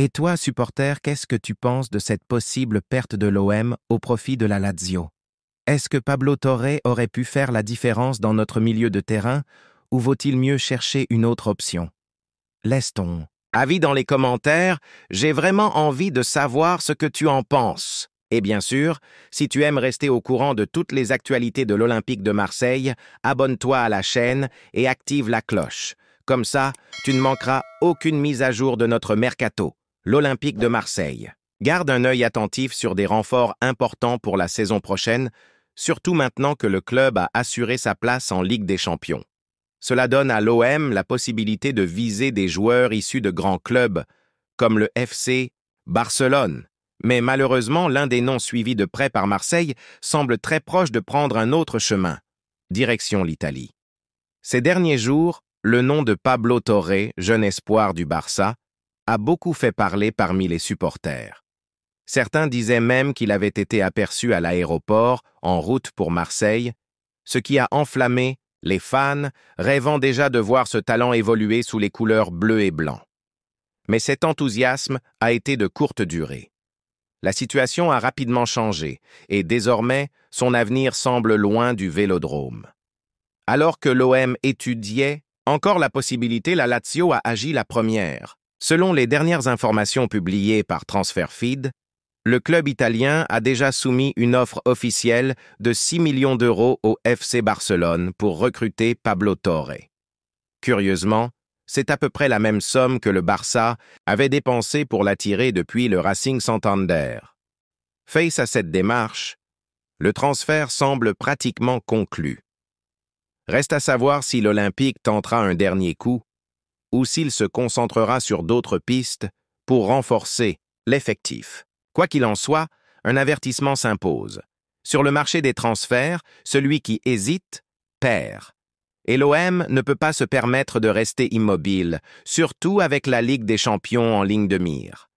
Et toi, supporter, qu'est-ce que tu penses de cette possible perte de l'OM au profit de la Lazio? Est-ce que Pablo Torre aurait pu faire la différence dans notre milieu de terrain ou vaut-il mieux chercher une autre option? Laisse ton avis dans les commentaires, j'ai vraiment envie de savoir ce que tu en penses. Et bien sûr, si tu aimes rester au courant de toutes les actualités de l'Olympique de Marseille, abonne-toi à la chaîne et active la cloche. Comme ça, tu ne manqueras aucune mise à jour de notre mercato, l'Olympique de Marseille. Garde un œil attentif sur des renforts importants pour la saison prochaine, surtout maintenant que le club a assuré sa place en Ligue des Champions. Cela donne à l'OM la possibilité de viser des joueurs issus de grands clubs, comme le FC Barcelone. Mais malheureusement, l'un des noms suivis de près par Marseille semble très proche de prendre un autre chemin, direction l'Italie. Ces derniers jours, le nom de Pablo Torre, jeune espoir du Barça, a beaucoup fait parler parmi les supporters. Certains disaient même qu'il avait été aperçu à l'aéroport, en route pour Marseille, ce qui a enflammé les fans, rêvant déjà de voir ce talent évoluer sous les couleurs bleu et blanc. Mais cet enthousiasme a été de courte durée. La situation a rapidement changé, et désormais, son avenir semble loin du Vélodrome. Alors que l'OM étudiait encore la possibilité, la Lazio a agi la première. Selon les dernières informations publiées par TransferFeed, le club italien a déjà soumis une offre officielle de 6 millions d'euros au FC Barcelone pour recruter Pablo Torre. Curieusement, c'est à peu près la même somme que le Barça avait dépensée pour l'attirer depuis le Racing Santander. Face à cette démarche, le transfert semble pratiquement conclu. Reste à savoir si l'Olympique tentera un dernier coup ou s'il se concentrera sur d'autres pistes pour renforcer l'effectif. Quoi qu'il en soit, un avertissement s'impose. Sur le marché des transferts, celui qui hésite perd. Et l'OM ne peut pas se permettre de rester immobile, surtout avec la Ligue des Champions en ligne de mire.